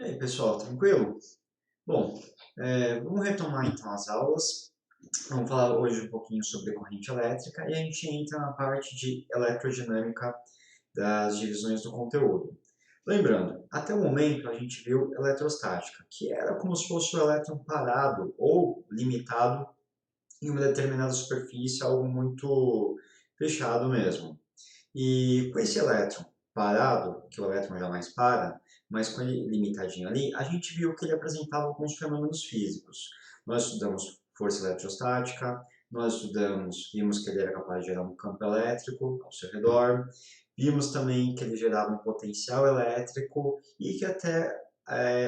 aí, pessoal, tranquilo? Bom, vamos retomar então as aulas. Vamos falar hoje um pouquinho sobre corrente elétrica e a gente entra na parte de eletrodinâmica das divisões do conteúdo. Lembrando, até o momento a gente viu eletrostática, que era como se fosse o elétron parado ou limitado em uma determinada superfície, algo muito fechado mesmo. E com esse elétron parado, que o elétron jamais para, mas com ele limitadinho ali, a gente viu que ele apresentava alguns fenômenos físicos. Nós estudamos força eletrostática, vimos que ele era capaz de gerar um campo elétrico ao seu redor, vimos também que ele gerava um potencial elétrico e que até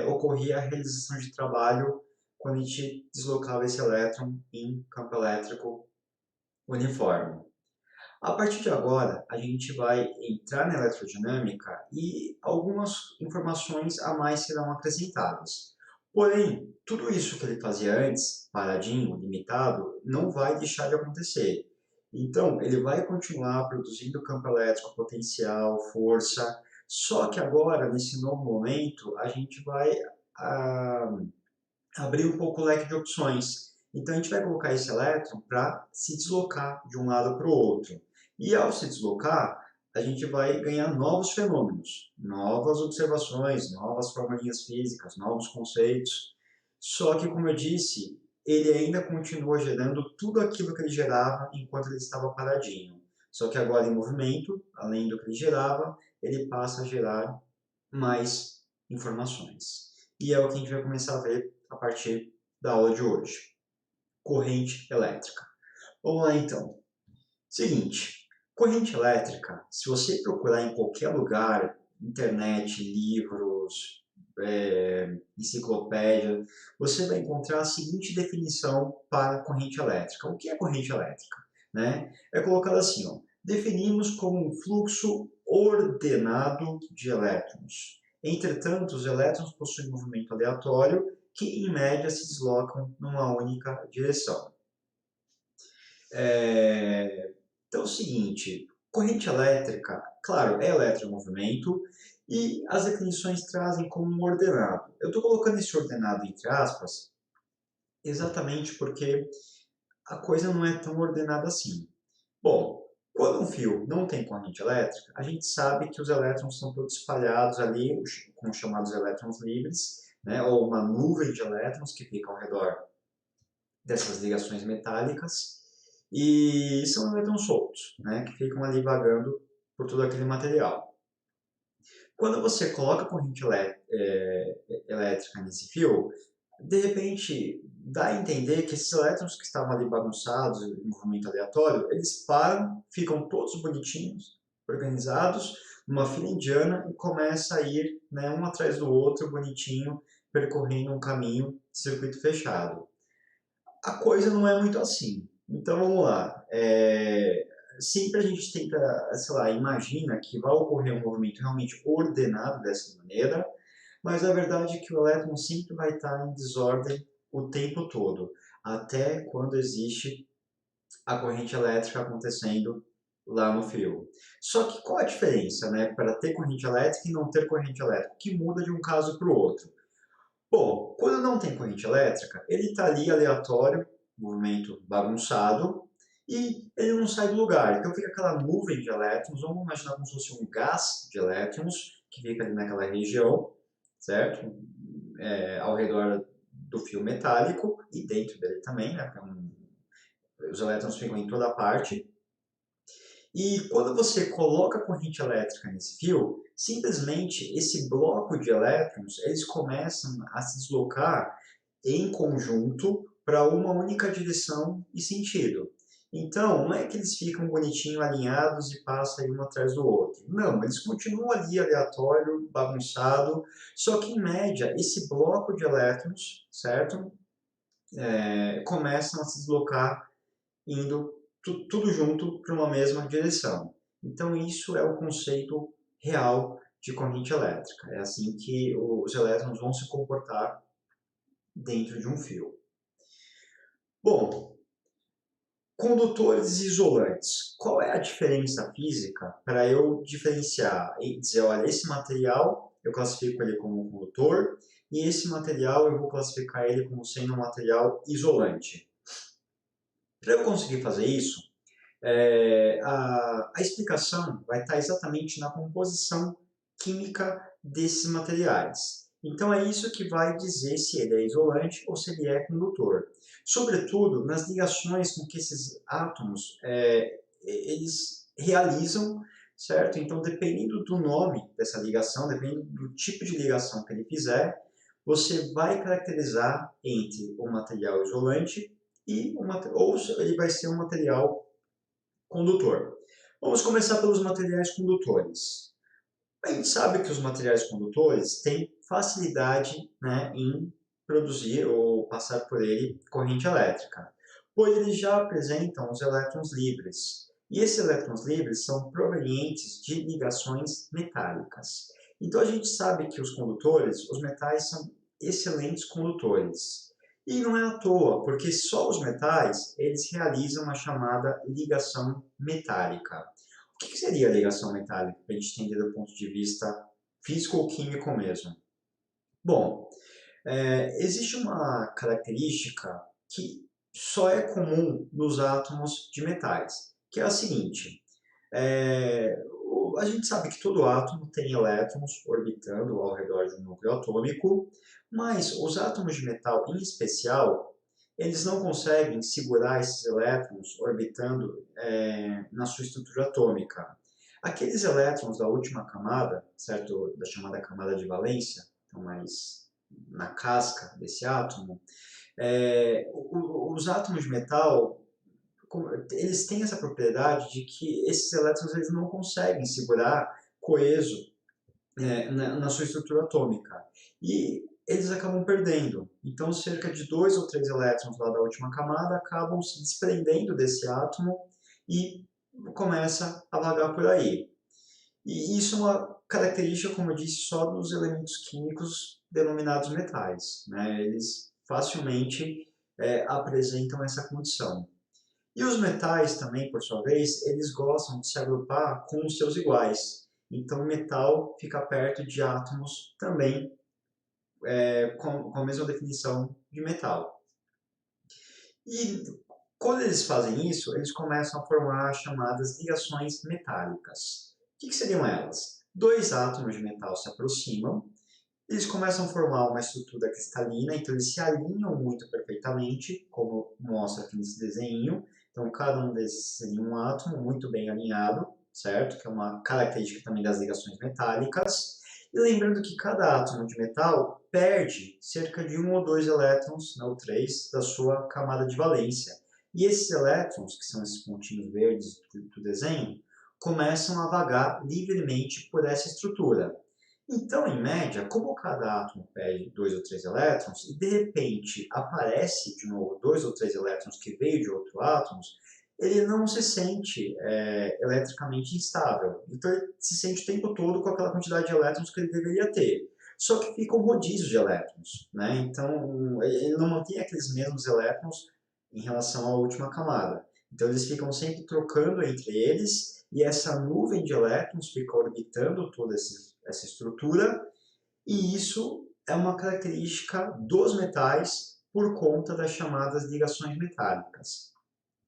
ocorria a realização de trabalho quando a gente deslocava esse elétron em campo elétrico uniforme. A partir de agora, a gente vai entrar na eletrodinâmica e algumas informações a mais serão acrescentadas. Porém, tudo isso que ele fazia antes, paradinho, limitado, não vai deixar de acontecer. Então, ele vai continuar produzindo campo elétrico, potencial, força, só que agora, nesse novo momento, a gente vai ah, abrir um pouco o leque de opções. Então a gente vai colocar esse elétron para se deslocar de um lado para o outro. E ao se deslocar, a gente vai ganhar novos fenômenos, novas observações, novas formulinhas físicas, novos conceitos. Só que, como eu disse, ele ainda continua gerando tudo aquilo que ele gerava enquanto ele estava paradinho. Só que agora em movimento, além do que ele gerava, ele passa a gerar mais informações. E é o que a gente vai começar a ver a partir da aula de hoje. Corrente elétrica. Vamos lá então. Seguinte, corrente elétrica, se você procurar em qualquer lugar, internet, livros, enciclopédia, você vai encontrar a seguinte definição para corrente elétrica. O que é corrente elétrica? Né? É colocado assim, ó, definimos como um fluxo ordenado de elétrons. Entretanto, os elétrons possuem movimento aleatório que, em média, se deslocam numa única direção. Então é o seguinte, corrente elétrica, claro, é eletromovimento e as definições trazem como um ordenado. Eu estou colocando esse ordenado entre aspas exatamente porque a coisa não é tão ordenada assim. Bom, quando um fio não tem corrente elétrica, a gente sabe que os elétrons estão todos espalhados ali, com os chamados elétrons livres, né, ou uma nuvem de elétrons que fica ao redor dessas ligações metálicas, e são elétrons soltos, né, que ficam ali vagando por todo aquele material. Quando você coloca corrente elétrica nesse fio, de repente dá a entender que esses elétrons que estavam ali bagunçados em movimento aleatório, eles param, ficam todos bonitinhos, organizados, numa fila indiana e começa a ir, né, um atrás do outro, bonitinho, percorrendo um caminho de circuito fechado. A coisa não é muito assim. Então vamos lá. Sempre a gente tenta, sei lá, imagina que vai ocorrer um movimento realmente ordenado dessa maneira, mas a verdade é que o elétron sempre vai estar em desordem o tempo todo, até quando existe a corrente elétrica acontecendo lá no fio. Só que qual a diferença, né, para ter corrente elétrica e não ter corrente elétrica, que muda de um caso para o outro? Bom, quando não tem corrente elétrica, ele está ali aleatório, movimento bagunçado, e ele não sai do lugar. Então fica aquela nuvem de elétrons, vamos imaginar como se fosse um gás de elétrons, que fica ali naquela região, certo? Ao redor do fio metálico e dentro dele também, né? Os elétrons ficam em toda parte. E quando você coloca a corrente elétrica nesse fio, simplesmente esse bloco de elétrons, eles começam a se deslocar em conjunto para uma única direção e sentido. Então, não é que eles ficam bonitinho alinhados e passam um atrás do outro. Não, eles continuam ali aleatório, bagunçado, só que em média esse bloco de elétrons, certo? Começam a se deslocar indo tudo junto para uma mesma direção. Então isso é o conceito real de corrente elétrica. É assim que os elétrons vão se comportar dentro de um fio. Bom, condutores e isolantes. Qual é a diferença física para eu diferenciar e dizer, olha, esse material eu classifico ele como um condutor, e esse material eu vou classificar ele como sendo um material isolante. Para eu conseguir fazer isso, a explicação vai estar exatamente na composição química desses materiais. Então é isso que vai dizer se ele é isolante ou se ele é condutor. Sobretudo nas ligações com que esses átomos eles realizam, certo? Então, dependendo do nome dessa ligação, dependendo do tipo de ligação que ele fizer, você vai caracterizar entre um material isolante ou ele vai ser um material condutor. Vamos começar pelos materiais condutores. A gente sabe que os materiais condutores têm facilidade, né, em produzir ou passar por ele corrente elétrica, pois eles já apresentam os elétrons livres. E esses elétrons livres são provenientes de ligações metálicas. Então a gente sabe que os condutores, os metais, são excelentes condutores. E não é à toa, porque só os metais eles realizam a chamada ligação metálica. O que seria a ligação metálica, para a gente entender do ponto de vista físico-químico mesmo? Bom, existe uma característica que só é comum nos átomos de metais, que é a seguinte: a gente sabe que todo átomo tem elétrons orbitando ao redor de um núcleo atômico, mas os átomos de metal em especial, eles não conseguem segurar esses elétrons orbitando na sua estrutura atômica. Aqueles elétrons da última camada, certo, da chamada camada de valência, então mais na casca desse átomo, os átomos de metal eles têm essa propriedade de que esses elétrons eles não conseguem segurar coeso na sua estrutura atômica. E eles acabam perdendo. Então, cerca de 2 ou 3 elétrons lá da última camada acabam se desprendendo desse átomo e começa a vagar por aí. E isso é uma característica, como eu disse, só dos elementos químicos denominados metais, né? Eles facilmente apresentam essa condição. E os metais também, por sua vez, eles gostam de se agrupar com os seus iguais. Então, o metal fica perto de átomos também com a mesma definição de metal. E quando eles fazem isso, eles começam a formar as chamadas ligações metálicas. O que seriam elas? Dois átomos de metal se aproximam, eles começam a formar uma estrutura cristalina, então eles se alinham muito perfeitamente, como mostra aqui nesse desenho. Então, cada um desses seria um átomo muito bem alinhado, certo? Que é uma característica também das ligações metálicas. E lembrando que cada átomo de metal perde cerca de 1 ou 2 elétrons, ou 3, da sua camada de valência. E esses elétrons, que são esses pontinhos verdes do desenho, começam a vagar livremente por essa estrutura. Então, em média, como cada átomo perde 2 ou 3 elétrons, e de repente aparece de novo 2 ou 3 elétrons que veio de outros átomos, ele não se sente eletricamente instável. Então, ele se sente o tempo todo com aquela quantidade de elétrons que ele deveria ter. Só que fica um rodízio de elétrons, né? Então, ele não mantém aqueles mesmos elétrons em relação à última camada. Então, eles ficam sempre trocando entre eles, e essa nuvem de elétrons fica orbitando toda essa estrutura, e isso é uma característica dos metais por conta das chamadas ligações metálicas.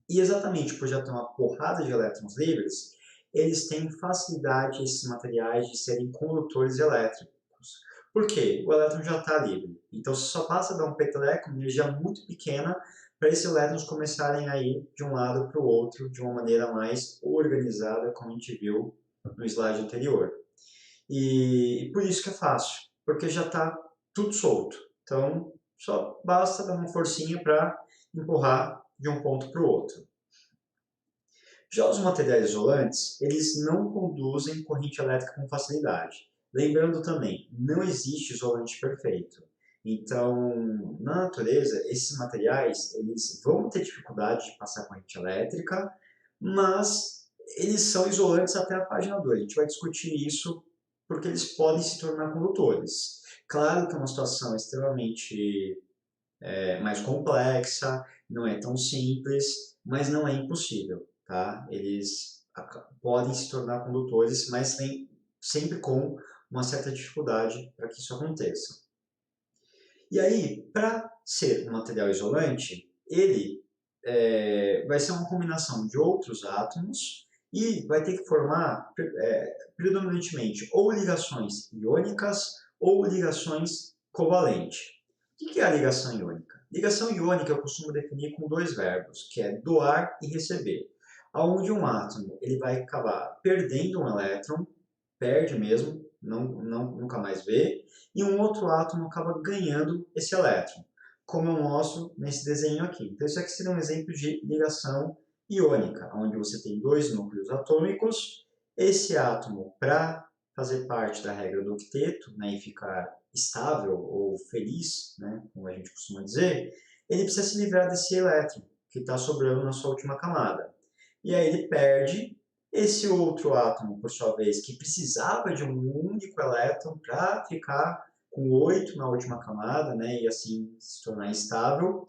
E exatamente por já ter uma porrada de elétrons livres, eles têm facilidade, esses materiais, de serem condutores elétricos. Por quê? O elétron já está livre. Então, você só passa a dar um peteleco, uma energia muito pequena, para esses elétrons começarem a ir de um lado para o outro de uma maneira mais organizada, como a gente viu no slide anterior. E por isso que é fácil, porque já está tudo solto. Então, só basta dar uma forcinha para empurrar de um ponto para o outro. Já os materiais isolantes, eles não conduzem corrente elétrica com facilidade. Lembrando também, não existe isolante perfeito. Então, na natureza, esses materiais eles vão ter dificuldade de passar corrente elétrica, mas eles são isolantes até a página 2. A gente vai discutir isso porque eles podem se tornar condutores. Claro que é uma situação extremamente mais complexa, não é tão simples, mas não é impossível. Tá? Eles podem se tornar condutores, mas sempre com uma certa dificuldade para que isso aconteça. E aí, para ser um material isolante, ele vai ser uma combinação de outros átomos e vai ter que formar predominantemente ou ligações iônicas ou ligações covalentes. O que é a ligação iônica? Ligação iônica eu costumo definir com dois verbos, que é doar e receber. Onde um átomo ele vai acabar perdendo um elétron, perde mesmo, nunca mais vê, e um outro átomo acaba ganhando esse elétron, como eu mostro nesse desenho aqui. Então isso aqui seria um exemplo de ligação iônica, onde você tem dois núcleos atômicos, esse átomo, para fazer parte da regra do octeto, né, e ficar estável ou feliz, né, como a gente costuma dizer, ele precisa se livrar desse elétron que está sobrando na sua última camada. E aí ele perde. Esse outro átomo, por sua vez, que precisava de um único elétron para ficar com 8 na última camada, né, e assim se tornar estável,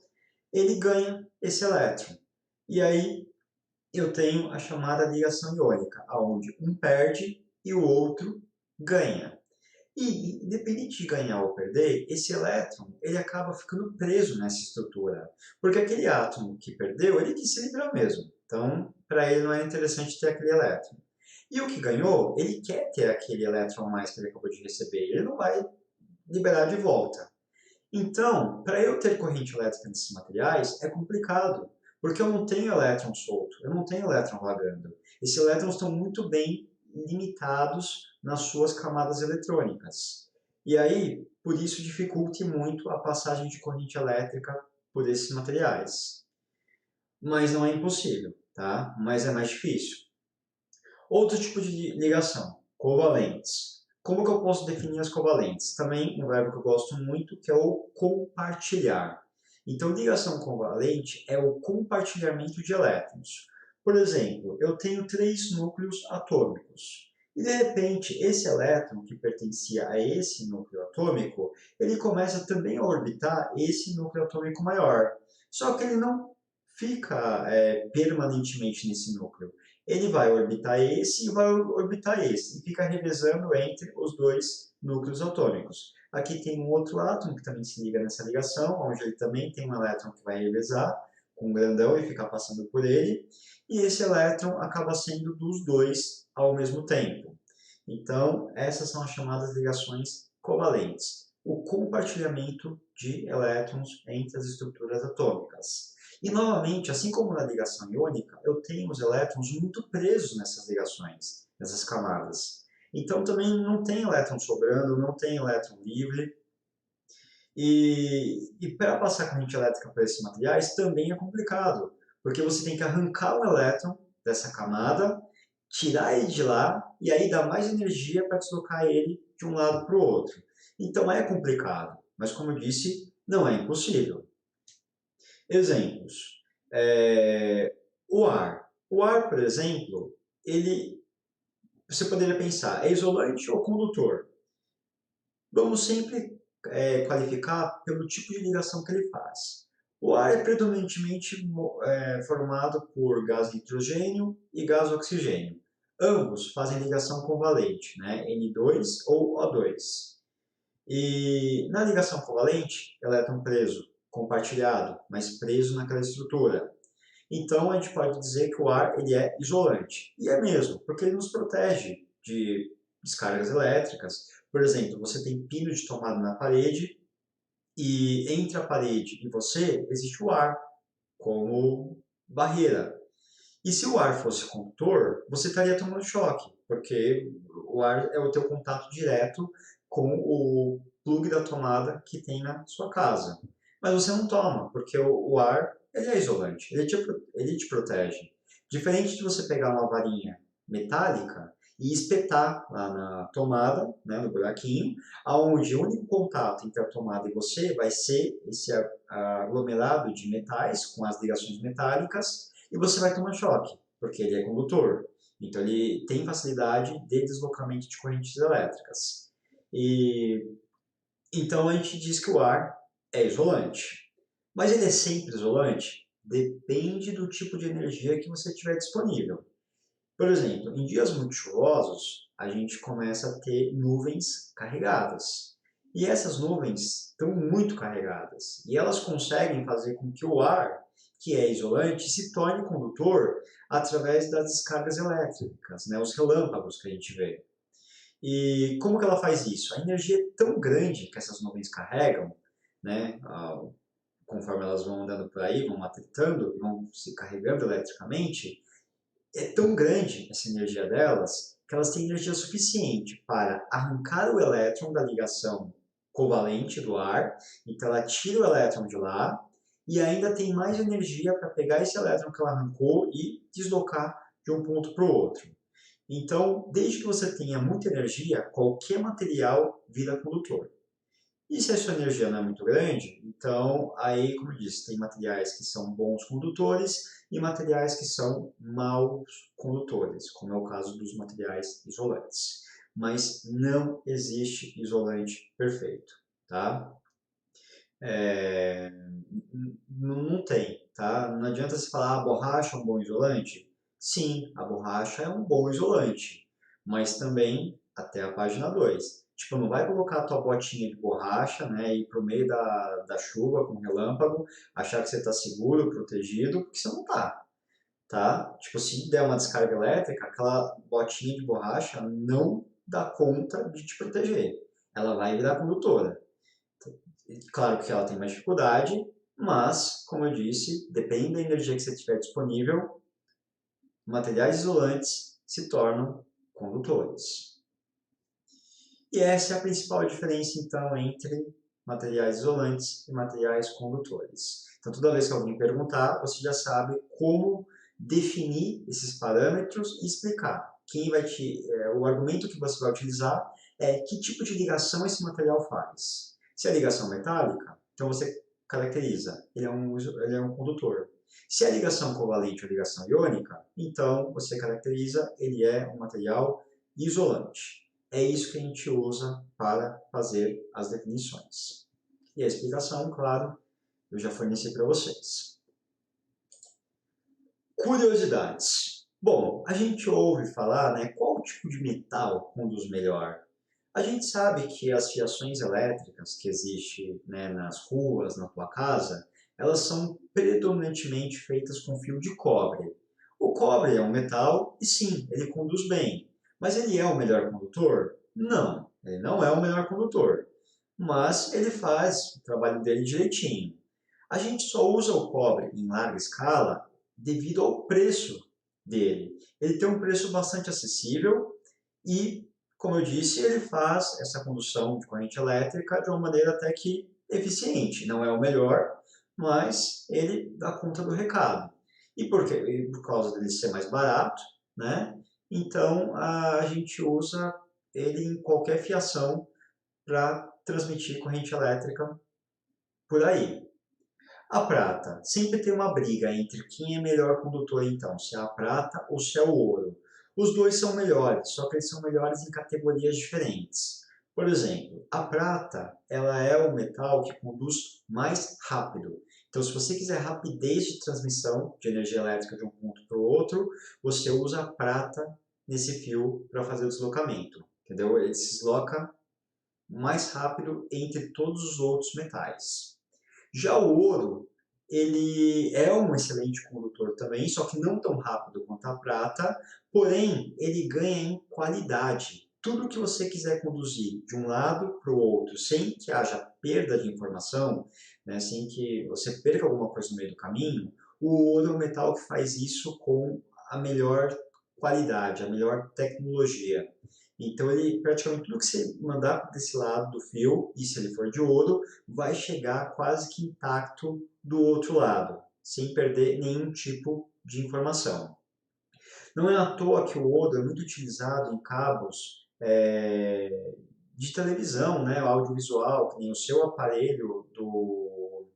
ele ganha esse elétron. E aí eu tenho a chamada ligação iônica, onde um perde e o outro ganha. E, independente de ganhar ou perder, esse elétron ele acaba ficando preso nessa estrutura. Porque aquele átomo que perdeu, ele quis se livrar mesmo. Então, para ele não é interessante ter aquele elétron. E o que ganhou, ele quer ter aquele elétron a mais que ele acabou de receber. Ele não vai liberar de volta. Então, para eu ter corrente elétrica nesses materiais, é complicado. Porque eu não tenho elétron solto, eu não tenho elétron vagando. Esses elétrons estão muito bem limitados nas suas camadas eletrônicas. E aí, por isso dificulta muito a passagem de corrente elétrica por esses materiais. Mas não é impossível, tá? Mas é mais difícil. Outro tipo de ligação, covalentes. Como que eu posso definir as covalentes? Também um verbo que eu gosto muito, que é o compartilhar. Então, ligação covalente é o compartilhamento de elétrons. Por exemplo, eu tenho 3 núcleos atômicos. E, de repente, esse elétron que pertencia a esse núcleo atômico, ele começa também a orbitar esse núcleo atômico maior. Só que ele não fica permanentemente nesse núcleo. Ele vai orbitar esse e vai orbitar esse, e fica revezando entre os dois núcleos atômicos. Aqui tem um outro átomo que também se liga nessa ligação, onde ele também tem um elétron que vai revezar com um grandão e ficar passando por ele, e esse elétron acaba sendo dos dois ao mesmo tempo. Então, essas são as chamadas ligações covalentes, o compartilhamento de elétrons entre as estruturas atômicas. E, novamente, assim como na ligação iônica, eu tenho os elétrons muito presos nessas ligações, nessas camadas. Então, também não tem elétron sobrando, não tem elétron livre. E para passar corrente elétrica para esses materiais também é complicado, porque você tem que arrancar o elétron dessa camada, tirar ele de lá e aí dar mais energia para deslocar ele de um lado para o outro. Então é complicado, mas como eu disse, não é impossível. Exemplos. O ar. O ar, por exemplo, você poderia pensar, é isolante ou condutor? Vamos sempre qualificar pelo tipo de ligação que ele faz. O ar é predominantemente formado por gás nitrogênio e gás oxigênio. Ambos fazem ligação covalente, né? N2 ou O2. E na ligação covalente, elétron preso, compartilhado, mas preso naquela estrutura. Então a gente pode dizer que o ar ele é isolante. E é mesmo, porque ele nos protege de descargas elétricas. Por exemplo, você tem pino de tomada na parede e entre a parede e você existe o ar como barreira. E se o ar fosse condutor, você estaria tomando choque, porque o ar é o teu contato direto com o plug da tomada que tem na sua casa. Mas você não toma, porque o ar ele é isolante, ele te protege. Diferente de você pegar uma varinha metálica e espetar lá na tomada, né, no buraquinho, onde o único contato entre a tomada e você vai ser esse aglomerado de metais com as ligações metálicas, e você vai tomar choque, porque ele é condutor. Então ele tem facilidade de deslocamento de correntes elétricas. E então a gente diz que o ar é isolante. Mas ele é sempre isolante? Depende do tipo de energia que você tiver disponível. Por exemplo, em dias muito chuvosos, a gente começa a ter nuvens carregadas. E essas nuvens estão muito carregadas. E elas conseguem fazer com que o ar, que é isolante, se torne condutor através das descargas elétricas, né, os relâmpagos que a gente vê. E como que ela faz isso? A energia é tão grande que essas nuvens carregam, né, conforme elas vão andando por aí, vão atritando, vão se carregando eletricamente, é tão grande essa energia delas que elas têm energia suficiente para arrancar o elétron da ligação covalente do ar, então ela tira o elétron de lá e ainda tem mais energia para pegar esse elétron que ela arrancou e deslocar de um ponto para o outro. Então, desde que você tenha muita energia, qualquer material vira condutor. E se a sua energia não é muito grande, então aí, como eu disse, tem materiais que são bons condutores e materiais que são maus condutores, como é o caso dos materiais isolantes. Mas não existe isolante perfeito, tá? É, não tem, tá? Não adianta se falar a borracha é um bom isolante. Sim, a borracha é um bom isolante, mas também até a página 2. Tipo, não vai colocar a tua botinha de borracha, né, ir pro meio da chuva com relâmpago, achar que você está seguro, protegido, porque você não tá, tá? Tipo, se der uma descarga elétrica, aquela botinha de borracha não dá conta de te proteger. Ela vai virar condutora. Claro que ela tem mais dificuldade, mas, como eu disse, depende da energia que você tiver disponível, materiais isolantes se tornam condutores. E essa é a principal diferença, então, entre materiais isolantes e materiais condutores. Então, toda vez que alguém perguntar, você já sabe como definir esses parâmetros e explicar. O argumento que você vai utilizar é que tipo de ligação esse material faz. Se é ligação metálica, então você caracteriza, ele é um condutor. Se é ligação covalente ou ligação iônica, então você caracteriza, ele é um material isolante. É isso que a gente usa para fazer as definições. E a explicação, claro, eu já forneci para vocês. Curiosidades. Bom, a gente ouve falar, né, qual tipo de metal conduz melhor. A gente sabe que as fiações elétricas que existem, né, nas ruas, na tua casa, elas são predominantemente feitas com fio de cobre. O cobre é um metal e sim, ele conduz bem. Mas ele é o melhor condutor? Não, ele não é o melhor condutor. Mas ele faz o trabalho dele direitinho. A gente só usa o cobre em larga escala devido ao preço dele. Ele tem um preço bastante acessível e, como eu disse, ele faz essa condução de corrente elétrica de uma maneira até que eficiente. Não é o melhor, mas ele dá conta do recado. E por causa dele ser mais barato, né? Então a gente usa ele em qualquer fiação para transmitir corrente elétrica por aí. A prata. Sempre tem uma briga entre quem é melhor condutor, então, se é a prata ou se é o ouro. Os dois são melhores, só que eles são melhores em categorias diferentes. Por exemplo, a prata, ela é o metal que conduz mais rápido. Então, se você quiser rapidez de transmissão de energia elétrica de um ponto para o outro, você usa a prata nesse fio para fazer o deslocamento. Entendeu? Ele se desloca mais rápido entre todos os outros metais. Já o ouro, ele é um excelente condutor também, só que não tão rápido quanto a prata, porém ele ganha em qualidade. Tudo que você quiser conduzir de um lado para o outro, sem que haja perda de informação, né, sem que você perca alguma coisa no meio do caminho, o ouro é um metal que faz isso com a melhor qualidade, a melhor tecnologia. Então, ele praticamente tudo que você mandar desse lado do fio, e se ele for de ouro, vai chegar quase que intacto do outro lado, sem perder nenhum tipo de informação. Não é à toa que o ouro é muito utilizado em cabos de televisão, né, audiovisual, que nem o seu aparelho do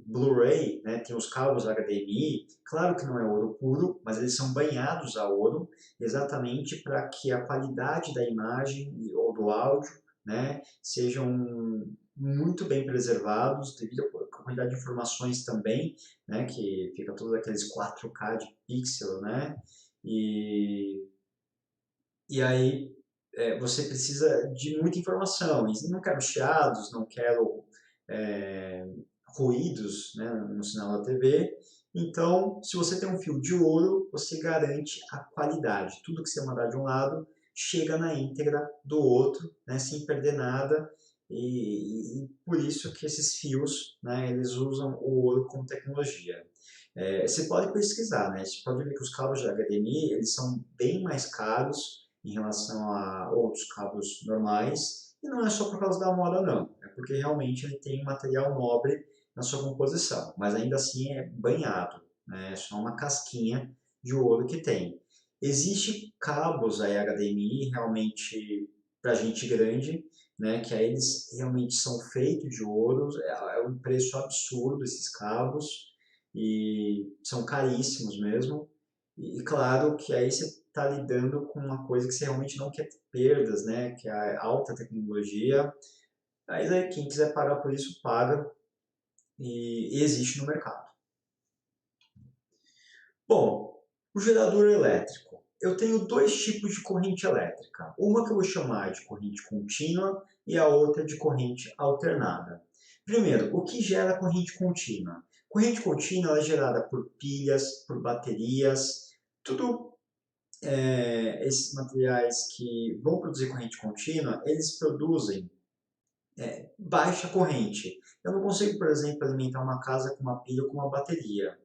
Blu-ray, né, tem os cabos HDMI, claro que não é ouro puro, mas eles são banhados a ouro, exatamente para que a qualidade da imagem ou do áudio, né, sejam muito bem preservados, devido à quantidade de informações também, né, que fica todos aqueles 4K de pixel, né, E aí você precisa de muita informação. E não quero chiados, não quero é, ruídos, né, no sinal da TV. Então, se você tem um fio de ouro, você garante a qualidade. Tudo que você mandar de um lado chega na íntegra do outro, né, sem perder nada. E por isso que esses fios, né, eles usam o ouro como tecnologia. Você pode pesquisar, né? Você pode ver que os cabos de HDMI eles são bem mais caros em relação a outros cabos normais, e não é só por causa da moda, não. É porque realmente ele tem um material nobre na sua composição, mas ainda assim é banhado, né? É só uma casquinha de ouro que tem. Existem cabos aí HDMI realmente para gente grande, né? Que aí eles realmente são feitos de ouro, é um preço absurdo esses cabos e são caríssimos mesmo. E claro que aí você está lidando com uma coisa que você realmente não quer ter perdas, né? Que é a alta tecnologia. Mas aí quem quiser pagar por isso paga e existe no mercado. Bom, o gerador elétrico. Eu tenho dois tipos de corrente elétrica. Uma que eu vou chamar de corrente contínua e a outra de corrente alternada. Primeiro, o que gera corrente contínua? Corrente contínua é gerada por pilhas, por baterias, tudo esses materiais que vão produzir corrente contínua, eles produzem baixa corrente. Eu não consigo, por exemplo, alimentar uma casa com uma pilha ou com uma bateria,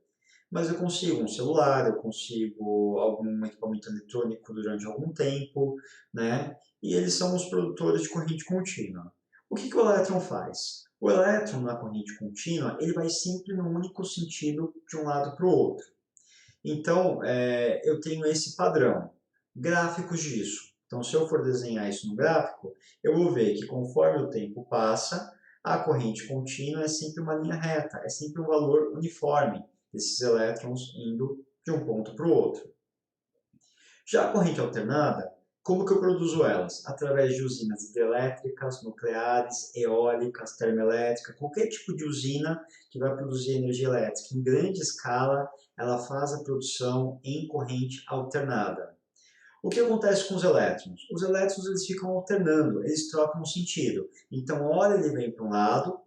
mas eu consigo um celular, eu consigo algum equipamento eletrônico durante algum tempo, né? E eles são os produtores de corrente contínua. O que o elétron faz? O elétron na corrente contínua, ele vai sempre no único sentido de um lado para o outro. Então, eu tenho esse padrão. Gráficos disso. Então, se eu for desenhar isso no gráfico, eu vou ver que conforme o tempo passa, a corrente contínua é sempre uma linha reta, é sempre um valor uniforme desses elétrons indo de um ponto para o outro. Já a corrente alternada, como que eu produzo elas? Através de usinas hidrelétricas, nucleares, eólicas, termoelétricas, qualquer tipo de usina que vai produzir energia elétrica em grande escala, ela faz a produção em corrente alternada. O que acontece com os elétrons? Os elétrons eles ficam alternando, eles trocam o sentido. Então, hora ele vem para um lado,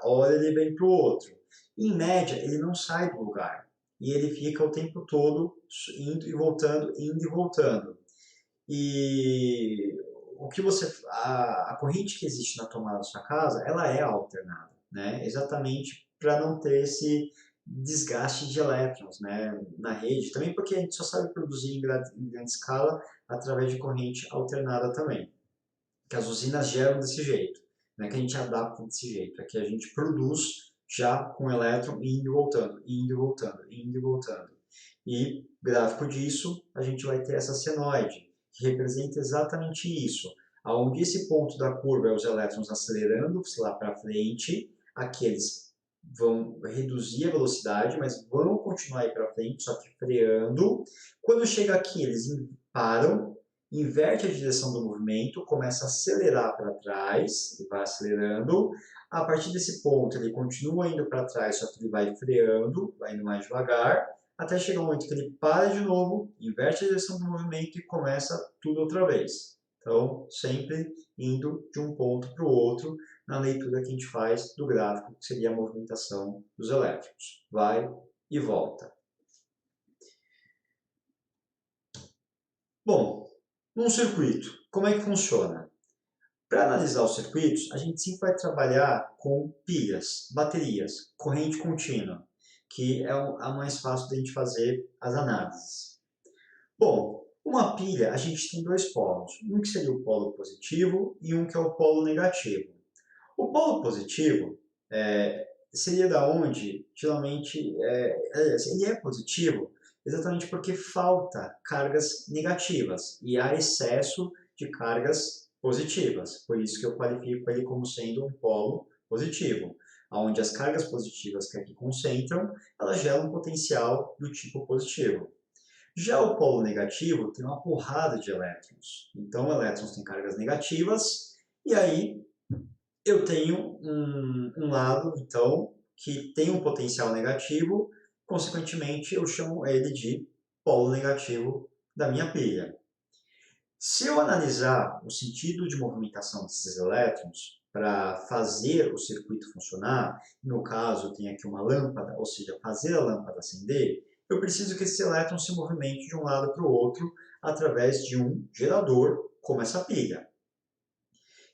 hora ele vem para o outro. Em média, ele não sai do lugar. E ele fica o tempo todo indo e voltando, indo e voltando. E o que a corrente que existe na tomada da sua casa, ela é alternada, né? Exatamente para não ter esse desgaste de elétrons, né, na rede. Também porque a gente só sabe produzir em grande escala através de corrente alternada também, que as usinas geram desse jeito, né, que a gente adapta desse jeito, é que a gente produz já com elétron indo e voltando, indo e voltando, indo e voltando. E gráfico disso, a gente vai ter essa senoide, que representa exatamente isso, aonde esse ponto da curva é os elétrons acelerando lá para frente, aqueles vão reduzir a velocidade, mas vão continuar ir para frente, só que freando. Quando chega aqui, eles param, inverte a direção do movimento, começa a acelerar para trás, e vai acelerando. A partir desse ponto, ele continua indo para trás, só que ele vai freando, vai indo mais devagar, até chegar um momento que ele para de novo, inverte a direção do movimento e começa tudo outra vez. Então, sempre indo de um ponto para o outro na leitura que a gente faz do gráfico, que seria a movimentação dos elétrons. Vai e volta. Bom, num circuito, como é que funciona? Para analisar os circuitos, a gente sempre vai trabalhar com pilhas, baterias, corrente contínua, que é a mais fácil de a gente fazer as análises. Bom, uma pilha, a gente tem dois polos, um que seria o polo positivo e um que é o polo negativo. O polo positivo seria da onde, geralmente, ele é positivo exatamente porque falta cargas negativas e há excesso de cargas positivas. Por isso que eu qualifico ele como sendo um polo positivo, onde as cargas positivas que aqui concentram, elas geram um potencial do tipo positivo. Já o polo negativo tem uma porrada de elétrons. Então, elétrons têm cargas negativas, e aí eu tenho um lado, então, que tem um potencial negativo, consequentemente, eu chamo ele de polo negativo da minha pilha. Se eu analisar o sentido de movimentação desses elétrons para fazer o circuito funcionar, no caso tem aqui uma lâmpada, ou seja, fazer a lâmpada acender, eu preciso que esse elétron se movimente de um lado para o outro através de um gerador, como essa pilha.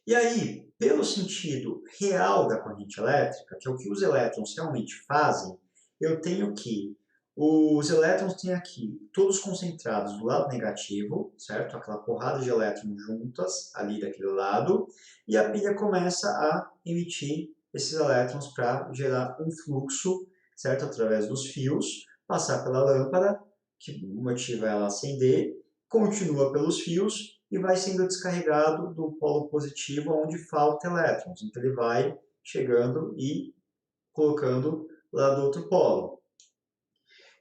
E aí, pelo sentido real da corrente elétrica, que é o que os elétrons realmente fazem, eu tenho que os elétrons têm aqui todos concentrados do lado negativo, certo? Aquela porrada de elétrons juntas ali daquele lado, e a pilha começa a emitir esses elétrons para gerar um fluxo, certo? Através dos fios, passar pela lâmpada, que motiva ela a acender, continua pelos fios e vai sendo descarregado do polo positivo onde falta elétrons. Então ele vai chegando e colocando lá do outro polo.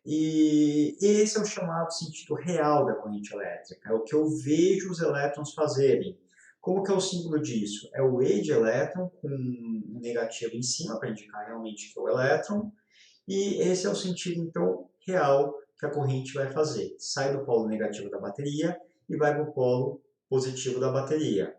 E esse é o chamado sentido real da corrente elétrica, é o que eu vejo os elétrons fazerem. Como que é o símbolo disso? É o E de elétron com um negativo em cima para indicar realmente que é o elétron. E esse é o sentido, então, real que a corrente vai fazer. Sai do polo negativo da bateria e vai para o polo positivo da bateria.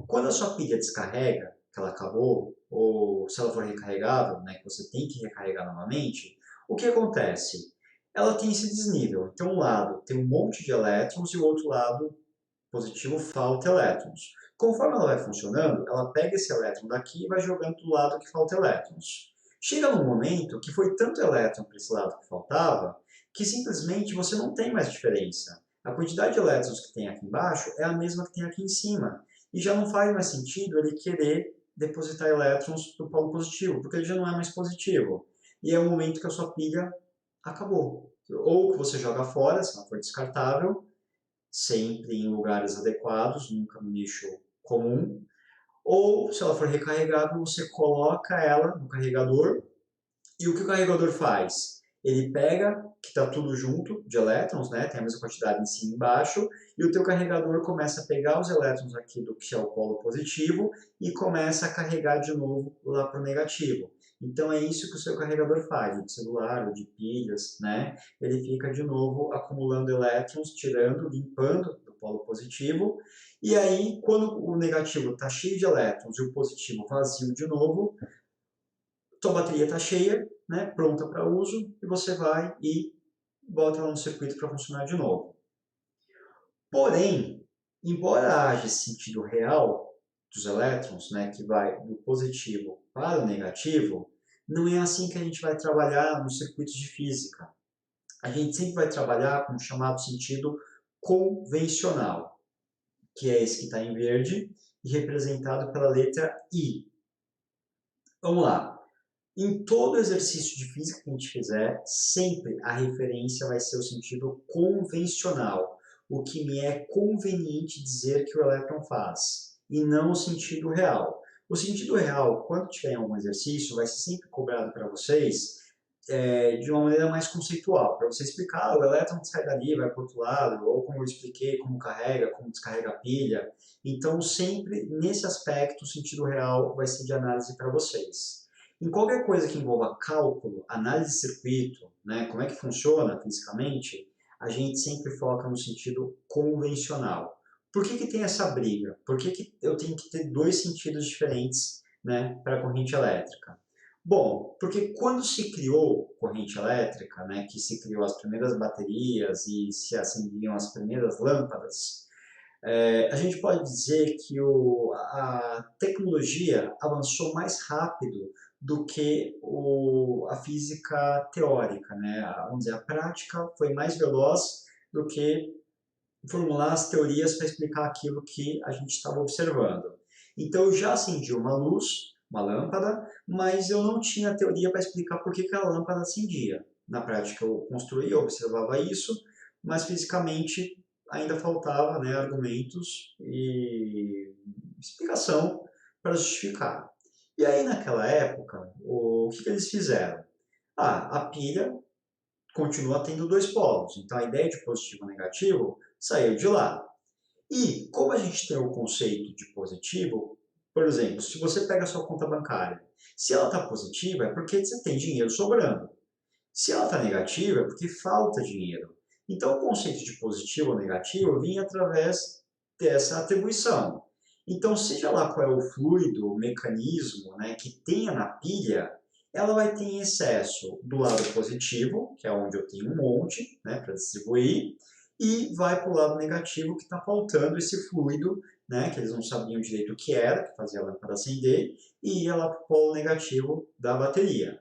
Quando a sua pilha descarrega, que ela acabou, ou se ela for recarregável, né, que você tem que recarregar novamente, o que acontece? Ela tem esse desnível. Então, um lado tem um monte de elétrons e o outro lado positivo falta elétrons. Conforme ela vai funcionando, ela pega esse elétron daqui e vai jogando do lado que falta elétrons. Chega num momento que foi tanto elétron para esse lado que faltava, que simplesmente você não tem mais diferença. A quantidade de elétrons que tem aqui embaixo é a mesma que tem aqui em cima. E já não faz mais sentido ele querer depositar elétrons do polo positivo, porque ele já não é mais positivo. E é o momento que a sua pilha acabou. Ou que você joga fora, se ela for descartável, sempre em lugares adequados, nunca no lixo comum. Ou, se ela for recarregável, você coloca ela no carregador. E o que o carregador faz? Ele pega, que está tudo junto, de elétrons, né? Tem a mesma quantidade em cima e embaixo, e o teu carregador começa a pegar os elétrons aqui do que é o polo positivo e começa a carregar de novo lá para o negativo. Então é isso que o seu carregador faz, de celular ou de pilhas, né? Ele fica de novo acumulando elétrons, tirando, limpando do polo positivo, e aí quando o negativo está cheio de elétrons e o positivo vazio de novo, tua bateria está cheia, né, pronta para uso, e você vai e bota ela no circuito para funcionar de novo. Porém, embora haja esse sentido real dos elétrons, né, que vai do positivo para o negativo, não é assim que a gente vai trabalhar nos circuitos de física. A gente sempre vai trabalhar com o chamado sentido convencional, que é esse que está em verde e representado pela letra I. Vamos lá. Em todo exercício de física que a gente fizer, sempre a referência vai ser o sentido convencional, o que me é conveniente dizer que o elétron faz, e não o sentido real. O sentido real, quando tiver em algum exercício, vai ser sempre cobrado para vocês de uma maneira mais conceitual, para você explicar, o elétron sai dali, vai para o outro lado, ou como eu expliquei, como carrega, como descarrega a pilha. Então, sempre nesse aspecto, o sentido real vai ser de análise para vocês. Em qualquer coisa que envolva cálculo, análise de circuito, né, como é que funciona fisicamente, a gente sempre foca no sentido convencional. Por que tem essa briga? Por que eu tenho que ter dois sentidos diferentes, né, para a corrente elétrica? Bom, porque quando se criou corrente elétrica, né, que se criou as primeiras baterias e se acendiam as primeiras lâmpadas, a gente pode dizer que a tecnologia avançou mais rápido do que a física teórica, né? Vamos dizer, a prática foi mais veloz do que formular as teorias para explicar aquilo que a gente estava observando. Então eu já acendi uma luz, uma lâmpada, mas eu não tinha teoria para explicar por que a lâmpada acendia. Na prática eu construía, observava isso, mas fisicamente ainda faltava, né, argumentos e explicação para justificar. E aí naquela época, o que eles fizeram? A pilha continua tendo dois polos, então a ideia de positivo e negativo saiu de lá. E como a gente tem o conceito de positivo, por exemplo, se você pega a sua conta bancária, se ela está positiva é porque você tem dinheiro sobrando. Se ela está negativa é porque falta dinheiro. Então, o conceito de positivo ou negativo vinha através dessa atribuição. Então, seja lá qual é o fluido, o mecanismo, né, que tenha na pilha, ela vai ter em excesso do lado positivo, que é onde eu tenho um monte, né, para distribuir, e vai para o lado negativo, que está faltando esse fluido, né, que eles não sabiam direito o que era, que fazia a lâmpada acender, e ia lá para o polo negativo da bateria.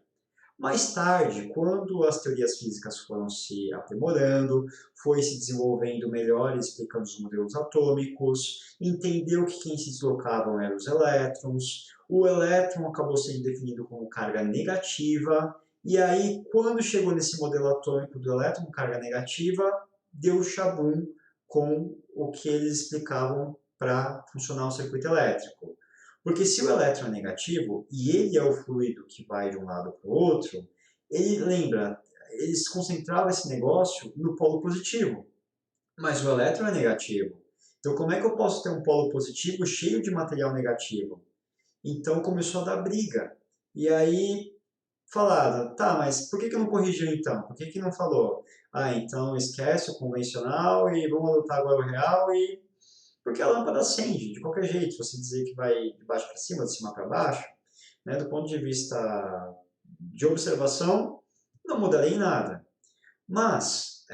Mais tarde, quando as teorias físicas foram se aprimorando, foi se desenvolvendo melhor, explicando os modelos atômicos, entendeu que quem se deslocavam eram os elétrons, o elétron acabou sendo definido como carga negativa, e aí, quando chegou nesse modelo atômico do elétron com carga negativa, deu chabum com o que eles explicavam para funcionar o circuito elétrico. Porque se o elétron é negativo e ele é o fluido que vai de um lado para o outro, ele lembra, eles concentravam esse negócio no polo positivo, mas o elétron é negativo. Então como é que eu posso ter um polo positivo cheio de material negativo? Então começou a dar briga. E aí falaram, tá, mas por que não corrigiu então? Por que não falou? Ah, então esquece o convencional e vamos adotar agora o real e porque a lâmpada acende de qualquer jeito, se você dizer que vai de baixo para cima, de cima para baixo, né, do ponto de vista de observação, não mudaria em nada. Mas,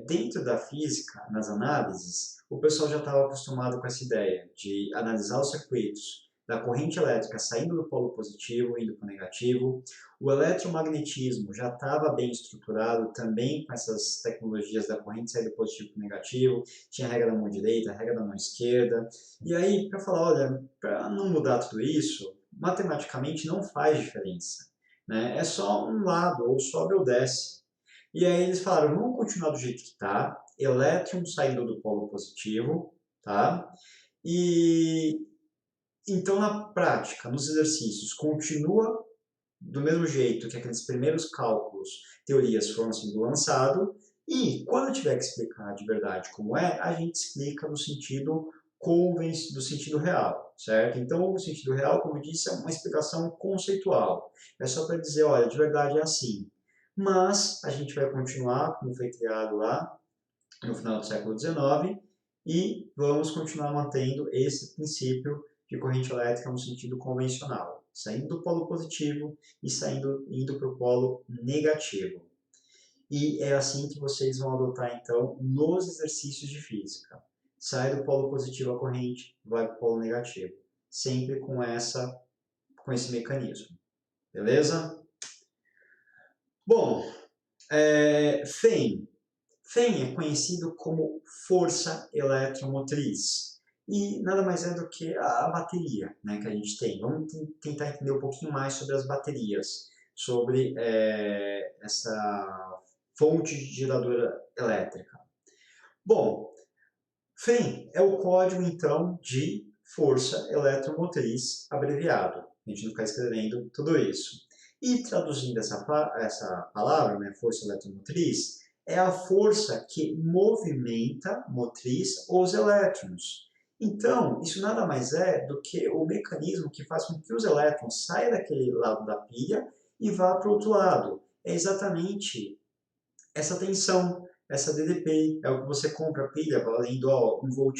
dentro da física, nas análises, o pessoal já estava acostumado com essa ideia de analisar os circuitos da corrente elétrica saindo do polo positivo e indo para o negativo. O eletromagnetismo já estava bem estruturado também com essas tecnologias da corrente sair do positivo para o negativo. Tinha a regra da mão direita, a regra da mão esquerda. E aí, para falar, olha, para não mudar tudo isso, matematicamente não faz diferença, né? É só um lado, ou sobe ou desce. E aí eles falaram, vamos continuar do jeito que está, elétron saindo do polo positivo, tá? E então na prática, nos exercícios, continua do mesmo jeito que aqueles primeiros cálculos, teorias foram sendo lançados, e quando tiver que explicar de verdade como é, a gente explica no sentido do sentido real, certo? Então, o sentido real, como eu disse, é uma explicação conceitual. É só para dizer, olha, de verdade é assim. Mas a gente vai continuar, como foi criado lá no final do século XIX, e vamos continuar mantendo esse princípio de corrente elétrica no sentido convencional, saindo do polo positivo e indo para o polo negativo. E é assim que vocês vão adotar, então, nos exercícios de física. Sai do polo positivo a corrente, vai para o polo negativo. Sempre com esse mecanismo. Beleza? Bom, FEM. FEM é conhecido como força eletromotriz. E nada mais é do que a bateria, né, que a gente tem. Vamos tentar entender um pouquinho mais sobre as baterias, sobre essa fonte geradora elétrica. Bom, FEM é o código, então, de força eletromotriz abreviado. A gente não fica escrevendo tudo isso. E traduzindo essa palavra, né, força eletromotriz, é a força que movimenta, motriz, os elétrons. Então, isso nada mais é do que o mecanismo que faz com que os elétrons saiam daquele lado da pilha e vá para o outro lado. É exatamente essa tensão, essa DDP, é o que você compra a pilha valendo 1,5 volt,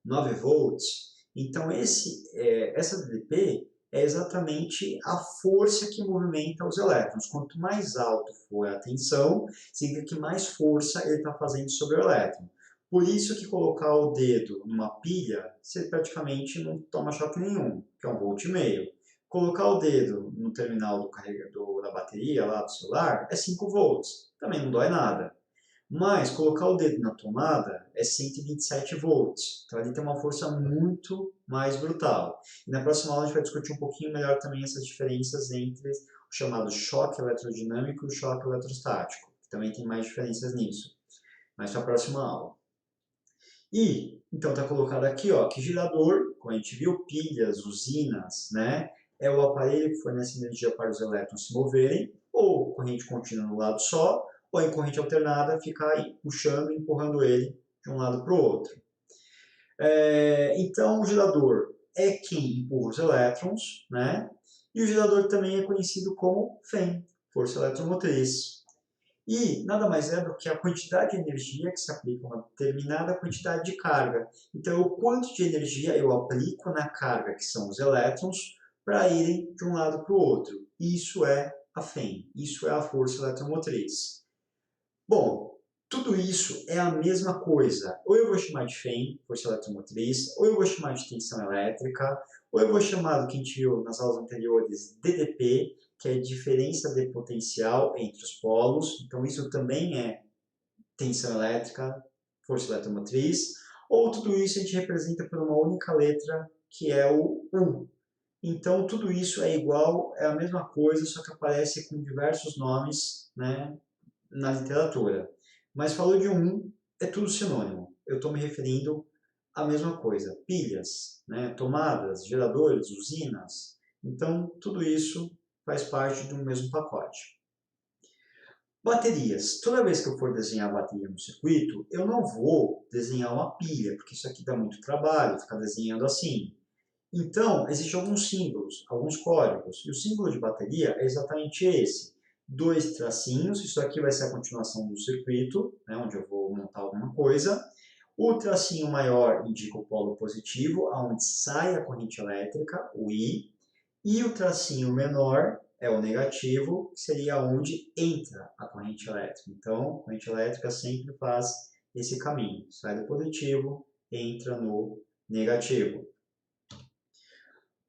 9 volts. Então, essa DDP é exatamente a força que movimenta os elétrons. Quanto mais alto for a tensão, significa que mais força ele está fazendo sobre o elétron. Por isso que colocar o dedo numa pilha, você praticamente não toma choque nenhum, que é 1,5 volt. Colocar o dedo no terminal do carregador da bateria lá do celular é 5 volts, também não dói nada. Mas colocar o dedo na tomada é 127 volts, então ali tem uma força muito mais brutal. E na próxima aula a gente vai discutir um pouquinho melhor também essas diferenças entre o chamado choque eletrodinâmico e o choque eletrostático, que também tem mais diferenças nisso. Mas para a próxima aula. E, então está colocado aqui, ó, que gerador, como a gente viu, pilhas, usinas, né? É o aparelho que fornece energia para os elétrons se moverem, ou corrente contínua no lado só, ou em corrente alternada, ficar aí puxando e empurrando ele de um lado para o outro. Então, o gerador é quem empurra os elétrons, né? E o gerador também é conhecido como FEM, força eletromotriz. E nada mais é do que a quantidade de energia que se aplica a uma determinada quantidade de carga. Então, o quanto de energia eu aplico na carga, que são os elétrons, para irem de um lado para o outro. Isso é a FEM, isso é a força eletromotriz. Bom, tudo isso é a mesma coisa. Ou eu vou chamar de FEM, força eletromotriz, ou eu vou chamar de tensão elétrica, ou eu vou chamar do que a gente viu nas aulas anteriores, DDP, que é diferença de potencial entre os polos. Então isso também é tensão elétrica, força eletromotriz. Ou tudo isso a gente representa por uma única letra, que é o U. Então tudo isso é igual, é a mesma coisa, só que aparece com diversos nomes, né, na literatura. Mas falou de um, é tudo sinônimo. Eu estou me referindo à mesma coisa. Pilhas, né, tomadas, geradores, usinas. Então, tudo isso faz parte de um mesmo pacote. Baterias. Toda vez que eu for desenhar a bateria no circuito, eu não vou desenhar uma pilha, porque isso aqui dá muito trabalho, ficar desenhando assim. Então, existem alguns símbolos, alguns códigos, e o símbolo de bateria é exatamente esse. Dois tracinhos, isso aqui vai ser a continuação do circuito, né, onde eu vou montar alguma coisa. O tracinho maior indica o polo positivo, aonde sai a corrente elétrica, o I, e o tracinho menor é o negativo, que seria onde entra a corrente elétrica. Então, a corrente elétrica sempre faz esse caminho, sai do positivo, entra no negativo.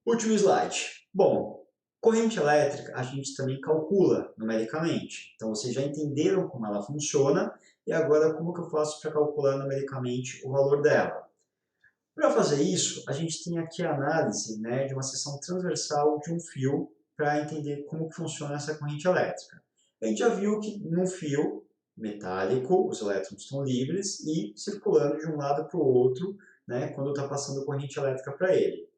Último slide. Bom, corrente elétrica a gente também calcula numericamente. Então, vocês já entenderam como ela funciona e agora como que eu faço para calcular numericamente o valor dela. Para fazer isso, a gente tem aqui a análise, né, de uma seção transversal de um fio para entender como que funciona essa corrente elétrica. A gente já viu que num fio metálico os elétrons estão livres e circulando de um lado para o outro, né, quando está passando corrente elétrica para ele.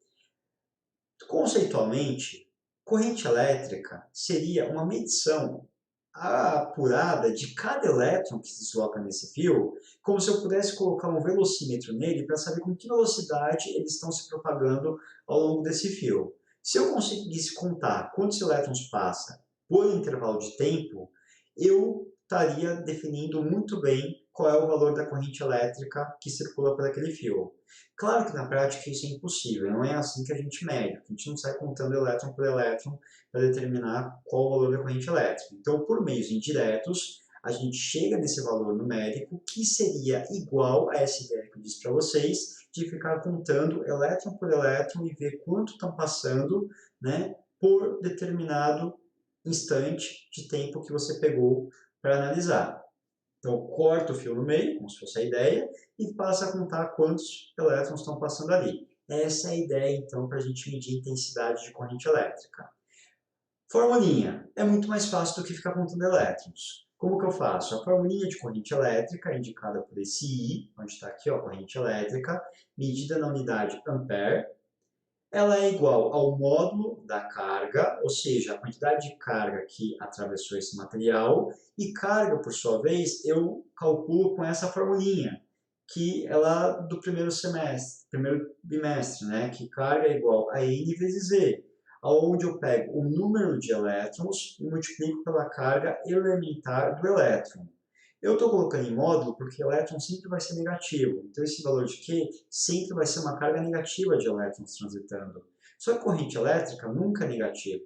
Conceitualmente, corrente elétrica seria uma medição apurada de cada elétron que se desloca nesse fio, como se eu pudesse colocar um velocímetro nele para saber com que velocidade eles estão se propagando ao longo desse fio. Se eu conseguisse contar quantos elétrons passa por intervalo de tempo, eu estaria definindo muito bem qual é o valor da corrente elétrica que circula por aquele fio. Claro que na prática isso é impossível, não é assim que a gente mede, a gente não sai contando elétron por elétron para determinar qual o valor da corrente elétrica. Então, por meios indiretos, a gente chega nesse valor numérico que seria igual a essa ideia que eu disse para vocês, de ficar contando elétron por elétron e ver quanto estão passando, né, por determinado instante de tempo que você pegou para analisar. Então, corta o fio no meio, como se fosse a ideia, e passa a contar quantos elétrons estão passando ali. Essa é a ideia, então, para a gente medir a intensidade de corrente elétrica. Formulinha. É muito mais fácil do que ficar contando elétrons. Como que eu faço? A formulinha de corrente elétrica, indicada por esse I, onde está aqui, ó, corrente elétrica, medida na unidade ampere, ela é igual ao módulo da carga, ou seja, a quantidade de carga que atravessou esse material, e carga, por sua vez, eu calculo com essa formulinha, que ela do primeiro semestre, primeiro bimestre, né, que carga é igual a N vezes Z, onde eu pego o número de elétrons e multiplico pela carga elementar do elétron. Eu estou colocando em módulo porque elétron sempre vai ser negativo. Então, esse valor de Q sempre vai ser uma carga negativa de elétrons transitando. Só que corrente elétrica nunca é negativa.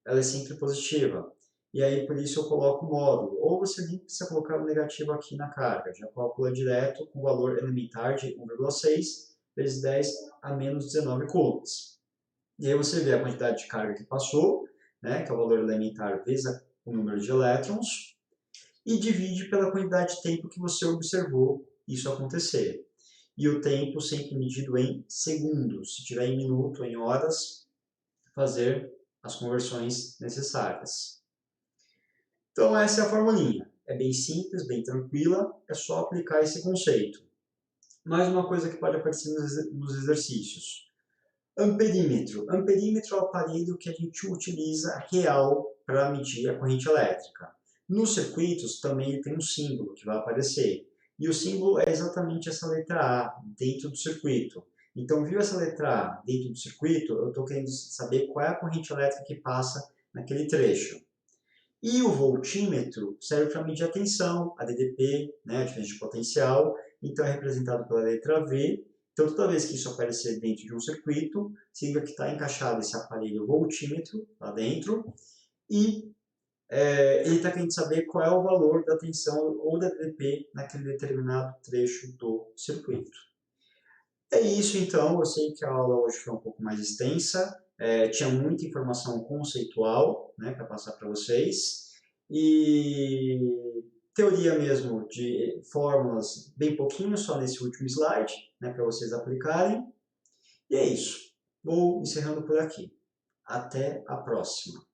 Ela é sempre positiva. E aí, por isso, eu coloco módulo. Ou você nem precisa colocar o negativo aqui na carga. Já calcula direto com o valor elementar de 1,6 vezes 10 a menos 19 coulombs. E aí você vê a quantidade de carga que passou, né, que é o valor elementar vezes o número de elétrons, e divide pela quantidade de tempo que você observou isso acontecer. E o tempo sempre medido em segundos. Se tiver em minuto, em horas, fazer as conversões necessárias. Então essa é a formulinha. É bem simples, bem tranquila, é só aplicar esse conceito. Mais uma coisa que pode aparecer nos exercícios. Amperímetro. Amperímetro é o aparelho que a gente utiliza real para medir a corrente elétrica. Nos circuitos também tem um símbolo que vai aparecer. E o símbolo é exatamente essa letra A dentro do circuito. Então, viu essa letra A dentro do circuito? Eu estou querendo saber qual é a corrente elétrica que passa naquele trecho. E o voltímetro serve para medir a tensão, a DDP, né, a diferença de potencial, então é representado pela letra V. Então, toda vez que isso aparecer dentro de um circuito, significa que está encaixado esse aparelho voltímetro lá dentro, e ele está querendo saber qual é o valor da tensão ou da DDP naquele determinado trecho do circuito. É isso então, eu sei que a aula hoje foi um pouco mais extensa, tinha muita informação conceitual, né, para passar para vocês, e teoria mesmo de fórmulas bem pouquinho, só nesse último slide, né, para vocês aplicarem. E é isso, vou encerrando por aqui. Até a próxima!